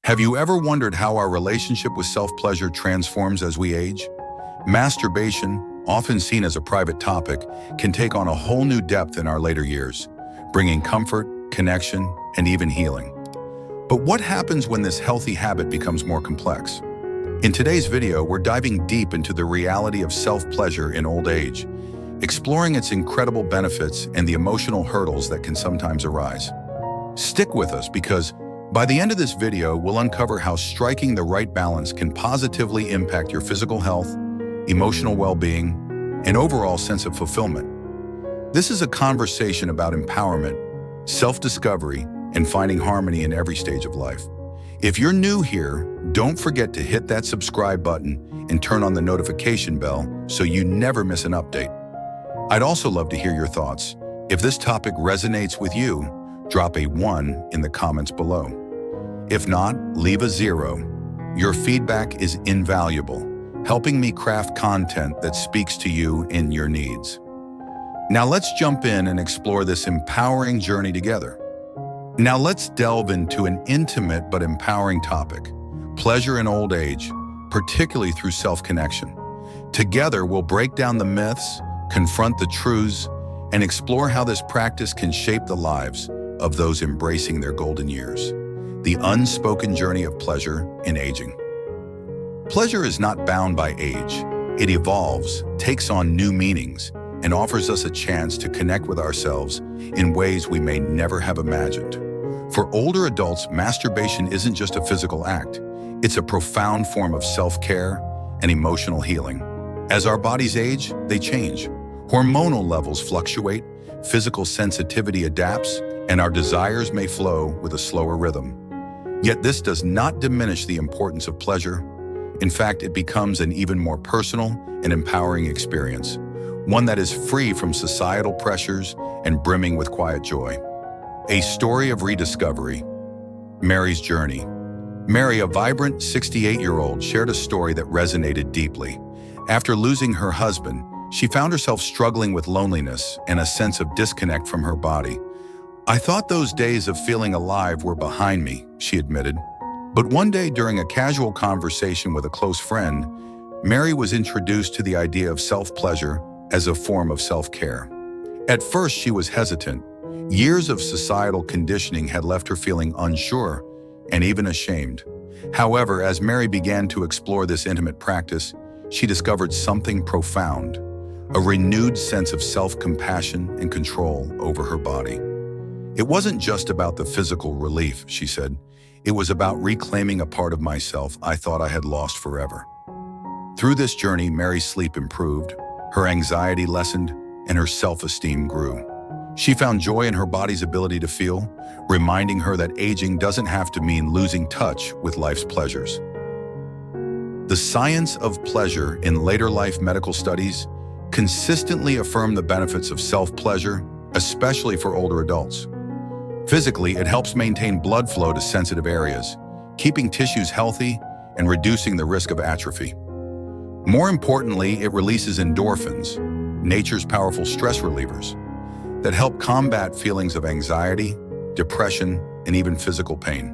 Have you ever wondered how our relationship with self-pleasure transforms as we age? Masturbation, often seen as a private topic, can take on a whole new depth in our later years, bringing comfort, connection, and even healing. But what happens when this healthy habit becomes more complex? In today's video, we're diving deep into the reality of self-pleasure in old age, exploring its incredible benefits and the emotional hurdles that can sometimes arise. Stick with us because by the end of this video, we'll uncover how striking the right balance can positively impact your physical health, emotional well-being, and overall sense of fulfillment. This is a conversation about empowerment, self-discovery, and finding harmony in every stage of life. If you're new here, don't forget to hit that subscribe button and turn on the notification bell so you never miss an update. I'd also love to hear your thoughts. If this topic resonates with you, drop a 1 in the comments below. If not, leave a 0. Your feedback is invaluable, helping me craft content that speaks to you and your needs. Now let's jump in and explore this empowering journey together. Now let's delve into an intimate but empowering topic, pleasure in old age, particularly through self-connection. Together, we'll break down the myths, confront the truths, and explore how this practice can shape the lives of those embracing their golden years. The unspoken journey of pleasure in aging. Pleasure is not bound by age. It evolves, takes on new meanings, and offers us a chance to connect with ourselves in ways we may never have imagined. For older adults, masturbation isn't just a physical act. It's a profound form of self-care and emotional healing. As our bodies age, they change. Hormonal levels fluctuate, physical sensitivity adapts, and our desires may flow with a slower rhythm. Yet this does not diminish the importance of pleasure. In fact, it becomes an even more personal and empowering experience, one that is free from societal pressures and brimming with quiet joy. A story of rediscovery. Mary's journey. Mary, a vibrant 68-year-old, shared a story that resonated deeply. After losing her husband, she found herself struggling with loneliness and a sense of disconnect from her body. "I thought those days of feeling alive were behind me," she admitted. But one day, during a casual conversation with a close friend, Mary was introduced to the idea of self-pleasure as a form of self-care. At first, she was hesitant. Years of societal conditioning had left her feeling unsure and even ashamed. However, as Mary began to explore this intimate practice, she discovered something profound, a renewed sense of self-compassion and control over her body. "It wasn't just about the physical relief," she said. "It was about reclaiming a part of myself I thought I had lost forever." Through this journey, Mary's sleep improved, her anxiety lessened, and her self-esteem grew. She found joy in her body's ability to feel, reminding her that aging doesn't have to mean losing touch with life's pleasures. The science of pleasure in later life medical studies consistently affirm the benefits of self-pleasure, especially for older adults. Physically, it helps maintain blood flow to sensitive areas, keeping tissues healthy and reducing the risk of atrophy. More importantly, it releases endorphins, nature's powerful stress relievers, that help combat feelings of anxiety, depression, and even physical pain.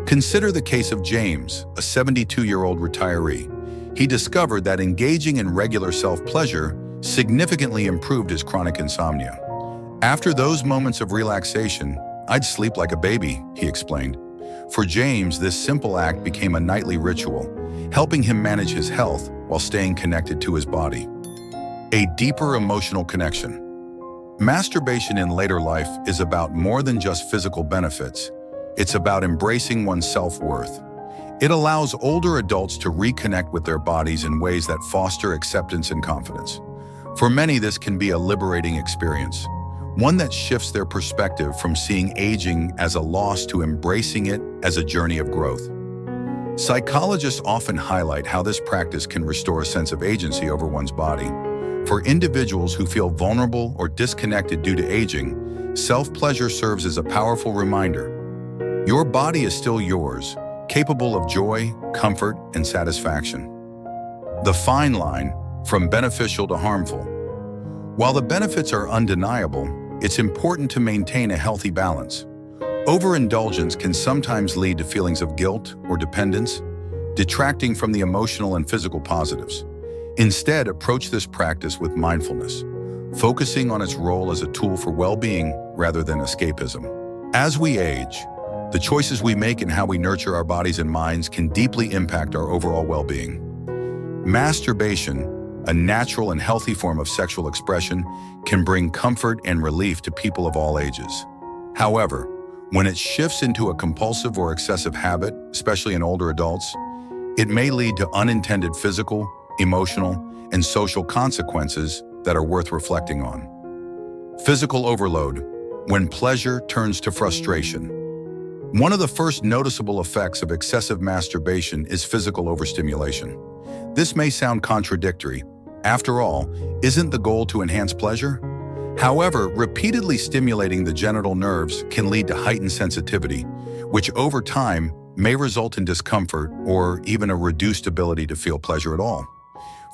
Consider the case of James, a 72-year-old retiree. He discovered that engaging in regular self-pleasure significantly improved his chronic insomnia. "After those moments of relaxation, I'd sleep like a baby," he explained. For James, this simple act became a nightly ritual, helping him manage his health while staying connected to his body. A deeper emotional connection. Masturbation in later life is about more than just physical benefits. It's about embracing one's self-worth. It allows older adults to reconnect with their bodies in ways that foster acceptance and confidence. For many, this can be a liberating experience, one that shifts their perspective from seeing aging as a loss to embracing it as a journey of growth. Psychologists often highlight how this practice can restore a sense of agency over one's body. For individuals who feel vulnerable or disconnected due to aging, self-pleasure serves as a powerful reminder. Your body is still yours, capable of joy, comfort, and satisfaction. The fine line, from beneficial to harmful. While the benefits are undeniable, it's important to maintain a healthy balance. Overindulgence can sometimes lead to feelings of guilt or dependence, detracting from the emotional and physical positives. Instead, approach this practice with mindfulness, focusing on its role as a tool for well-being rather than escapism. As we age, the choices we make and how we nurture our bodies and minds can deeply impact our overall well-being. Masturbation, a natural and healthy form of sexual expression, can bring comfort and relief to people of all ages. However, when it shifts into a compulsive or excessive habit, especially in older adults, it may lead to unintended physical, emotional, and social consequences that are worth reflecting on. Physical overload, when pleasure turns to frustration. One of the first noticeable effects of excessive masturbation is physical overstimulation. This may sound contradictory. After all, isn't the goal to enhance pleasure? However, repeatedly stimulating the genital nerves can lead to heightened sensitivity, which over time may result in discomfort or even a reduced ability to feel pleasure at all.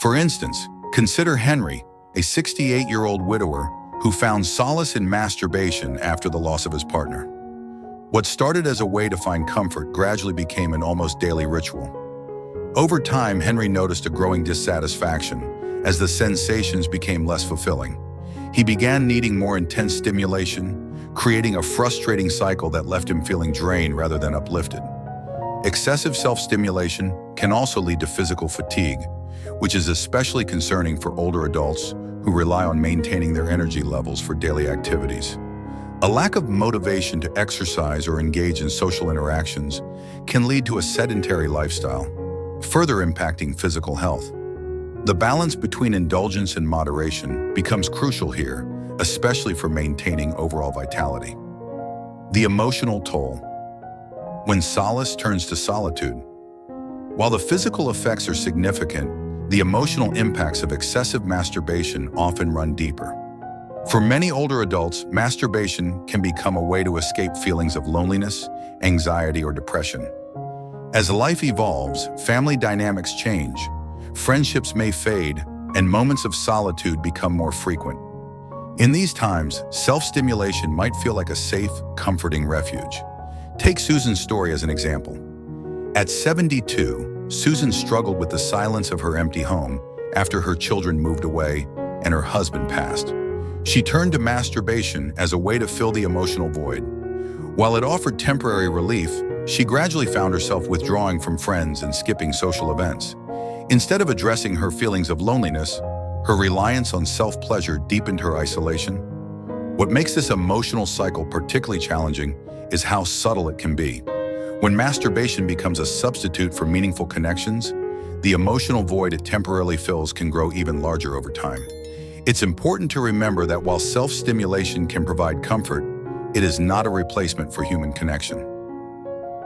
For instance, consider Henry, a 68-year-old widower who found solace in masturbation after the loss of his partner. What started as a way to find comfort gradually became an almost daily ritual. Over time, Henry noticed a growing dissatisfaction as the sensations became less fulfilling. He began needing more intense stimulation, creating a frustrating cycle that left him feeling drained rather than uplifted. Excessive self-stimulation can also lead to physical fatigue, which is especially concerning for older adults who rely on maintaining their energy levels for daily activities. A lack of motivation to exercise or engage in social interactions can lead to a sedentary lifestyle, further impacting physical health. The balance between indulgence and moderation becomes crucial here, especially for maintaining overall vitality. The emotional toll. When solace turns to solitude. While the physical effects are significant, the emotional impacts of excessive masturbation often run deeper. For many older adults, masturbation can become a way to escape feelings of loneliness, anxiety, or depression. As life evolves, family dynamics change, friendships may fade, and moments of solitude become more frequent. In these times, self-stimulation might feel like a safe, comforting refuge. Take Susan's story as an example. At 72, Susan struggled with the silence of her empty home after her children moved away and her husband passed. She turned to masturbation as a way to fill the emotional void. While it offered temporary relief, she gradually found herself withdrawing from friends and skipping social events. Instead of addressing her feelings of loneliness, her reliance on self-pleasure deepened her isolation. What makes this emotional cycle particularly challenging is how subtle it can be. When masturbation becomes a substitute for meaningful connections, the emotional void it temporarily fills can grow even larger over time. It's important to remember that while self-stimulation can provide comfort, it is not a replacement for human connection.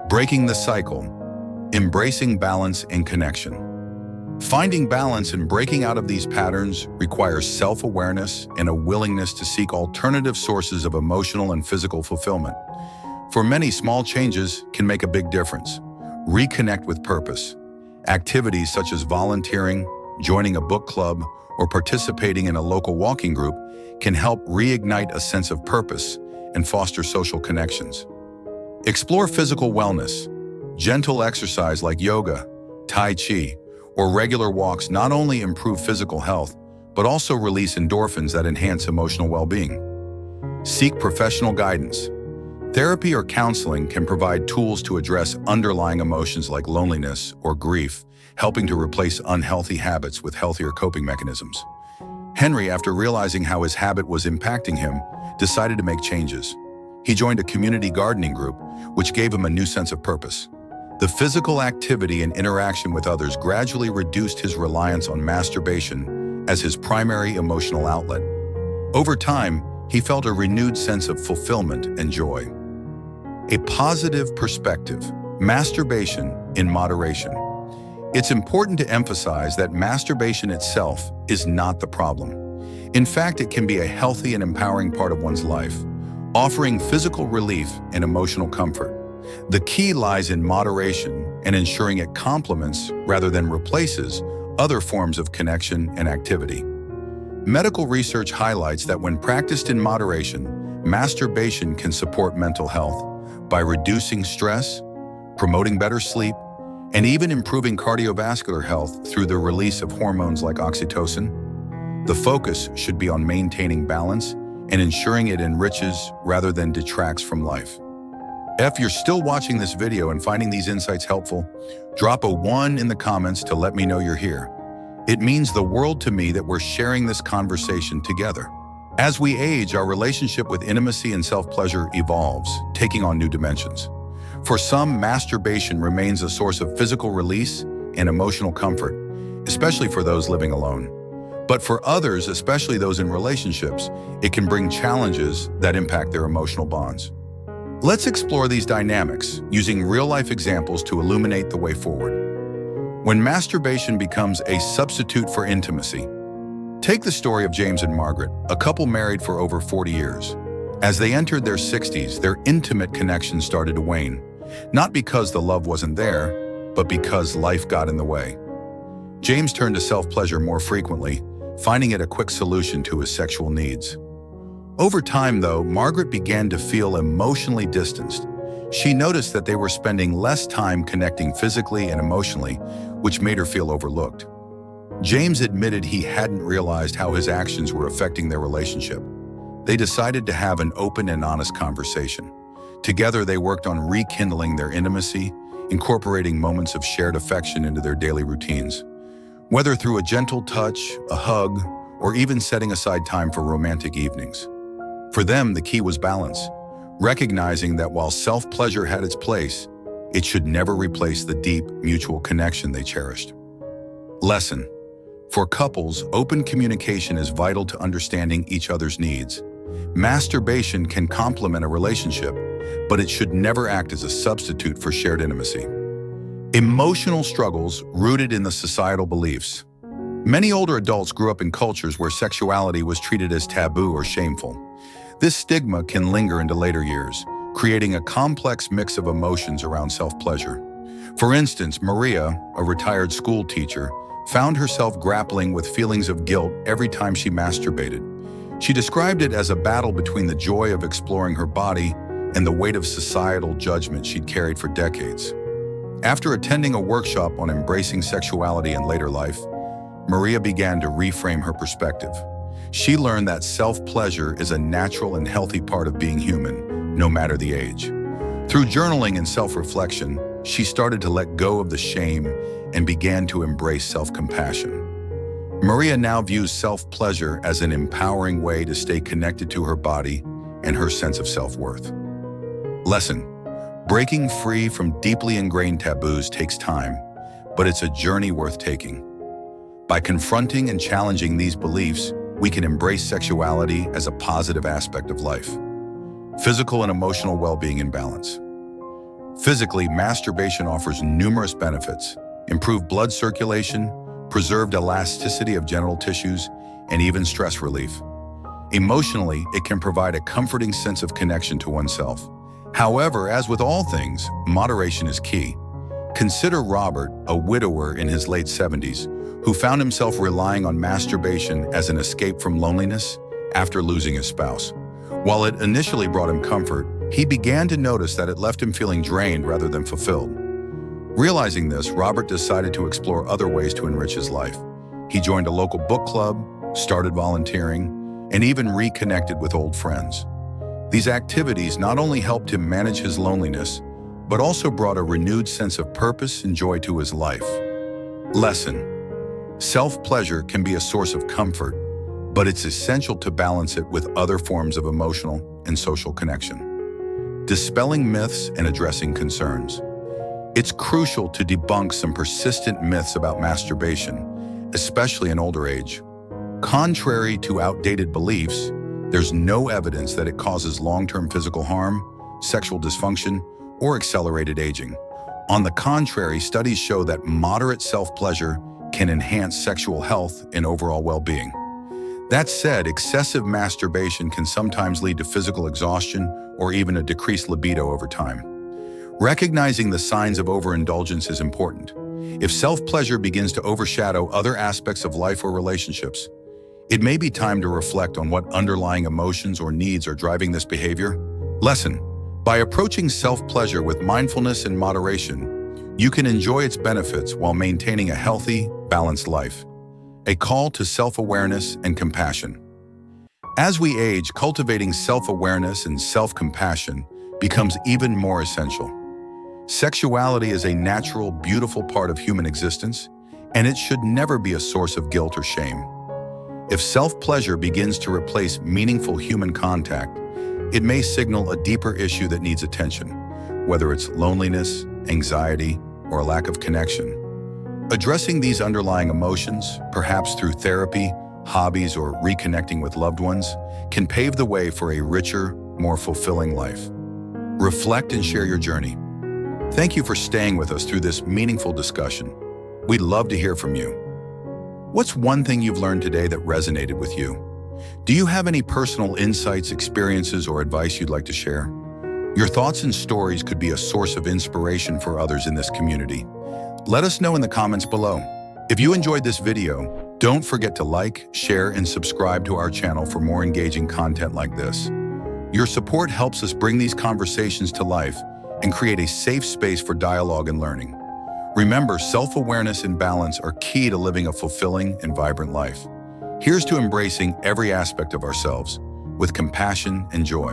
Breaking the cycle, embracing balance and connection. Finding balance and breaking out of these patterns requires self-awareness and a willingness to seek alternative sources of emotional and physical fulfillment. For many, small changes can make a big difference. Reconnect with purpose. Activities such as volunteering, joining a book club, or participating in a local walking group can help reignite a sense of purpose and foster social connections. Explore physical wellness. Gentle exercise like yoga, tai chi, or regular walks not only improve physical health, but also release endorphins that enhance emotional well-being. Seek professional guidance. Therapy or counseling can provide tools to address underlying emotions like loneliness or grief, helping to replace unhealthy habits with healthier coping mechanisms. Henry, after realizing how his habit was impacting him, decided to make changes. He joined a community gardening group, which gave him a new sense of purpose. The physical activity and interaction with others gradually reduced his reliance on masturbation as his primary emotional outlet. Over time, he felt a renewed sense of fulfillment and joy. A positive perspective. Masturbation in moderation. It's important to emphasize that masturbation itself is not the problem. In fact, it can be a healthy and empowering part of one's life, offering physical relief and emotional comfort. The key lies in moderation and ensuring it complements rather than replaces other forms of connection and activity. Medical research highlights that when practiced in moderation, masturbation can support mental health, by reducing stress, promoting better sleep, and even improving cardiovascular health through the release of hormones like oxytocin. The focus should be on maintaining balance and ensuring it enriches rather than detracts from life. If you're still watching this video and finding these insights helpful, drop a 1 in the comments to let me know you're here. It means the world to me that we're sharing this conversation together. As we age, our relationship with intimacy and self-pleasure evolves, taking on new dimensions. For some, masturbation remains a source of physical release and emotional comfort, especially for those living alone. But for others, especially those in relationships, it can bring challenges that impact their emotional bonds. Let's explore these dynamics using real-life examples to illuminate the way forward. When masturbation becomes a substitute for intimacy, take the story of James and Margaret, a couple married for over 40 years. As they entered their 60s, their intimate connection started to wane, not because the love wasn't there, but because life got in the way. James turned to self-pleasure more frequently, finding it a quick solution to his sexual needs. Over time, though, Margaret began to feel emotionally distanced. She noticed that they were spending less time connecting physically and emotionally, which made her feel overlooked. James admitted he hadn't realized how his actions were affecting their relationship. They decided to have an open and honest conversation. Together, they worked on rekindling their intimacy, incorporating moments of shared affection into their daily routines. Whether through a gentle touch, a hug, or even setting aside time for romantic evenings. For them, the key was balance, recognizing that while self-pleasure had its place, it should never replace the deep, mutual connection they cherished. Lesson: for couples, open communication is vital to understanding each other's needs. Masturbation can complement a relationship, but it should never act as a substitute for shared intimacy. Emotional struggles rooted in the societal beliefs. Many older adults grew up in cultures where sexuality was treated as taboo or shameful. This stigma can linger into later years, creating a complex mix of emotions around self-pleasure. For instance, Maria, a retired school teacher, found herself grappling with feelings of guilt every time she masturbated. She described it as a battle between the joy of exploring her body and the weight of societal judgment she'd carried for decades. After attending a workshop on embracing sexuality in later life, Maria began to reframe her perspective. She learned that self-pleasure is a natural and healthy part of being human, no matter the age. Through journaling and self-reflection, she started to let go of the shame and began to embrace self-compassion. Maria now views self-pleasure as an empowering way to stay connected to her body and her sense of self-worth. Lesson: breaking free from deeply ingrained taboos takes time, but it's a journey worth taking. By confronting and challenging these beliefs, we can embrace sexuality as a positive aspect of life. Physical and emotional well-being in balance. Physically, masturbation offers numerous benefits: improved blood circulation, preserved elasticity of genital tissues, and even stress relief. Emotionally, it can provide a comforting sense of connection to oneself. However, as with all things, moderation is key. Consider Robert, a widower in his late 70s, who found himself relying on masturbation as an escape from loneliness after losing his spouse. While it initially brought him comfort, he began to notice that it left him feeling drained rather than fulfilled. Realizing this, Robert decided to explore other ways to enrich his life. He joined a local book club, started volunteering, and even reconnected with old friends. These activities not only helped him manage his loneliness, but also brought a renewed sense of purpose and joy to his life. Lesson: self-pleasure can be a source of comfort, but it's essential to balance it with other forms of emotional and social connection. Dispelling myths and addressing concerns. It's crucial to debunk some persistent myths about masturbation, especially in older age. Contrary to outdated beliefs, there's no evidence that it causes long-term physical harm, sexual dysfunction, or accelerated aging. On the contrary, studies show that moderate self-pleasure can enhance sexual health and overall well-being. That said, excessive masturbation can sometimes lead to physical exhaustion or even a decreased libido over time. Recognizing the signs of overindulgence is important. If self-pleasure begins to overshadow other aspects of life or relationships, it may be time to reflect on what underlying emotions or needs are driving this behavior. Lesson: By approaching self-pleasure with mindfulness and moderation, you can enjoy its benefits while maintaining a healthy, balanced life. A call to self-awareness and compassion. As we age, cultivating self-awareness and self-compassion becomes even more essential. Sexuality is a natural, beautiful part of human existence, and it should never be a source of guilt or shame. If self-pleasure begins to replace meaningful human contact, it may signal a deeper issue that needs attention, whether it's loneliness, anxiety, or a lack of connection. Addressing these underlying emotions, perhaps through therapy, hobbies, or reconnecting with loved ones, can pave the way for a richer, more fulfilling life. Reflect and share your journey. Thank you for staying with us through this meaningful discussion. We'd love to hear from you. What's one thing you've learned today that resonated with you? Do you have any personal insights, experiences, or advice you'd like to share? Your thoughts and stories could be a source of inspiration for others in this community. Let us know in the comments below. If you enjoyed this video, don't forget to like, share, and subscribe to our channel for more engaging content like this. Your support helps us bring these conversations to life and create a safe space for dialogue and learning. Remember, self-awareness and balance are key to living a fulfilling and vibrant life. Here's to embracing every aspect of ourselves with compassion and joy.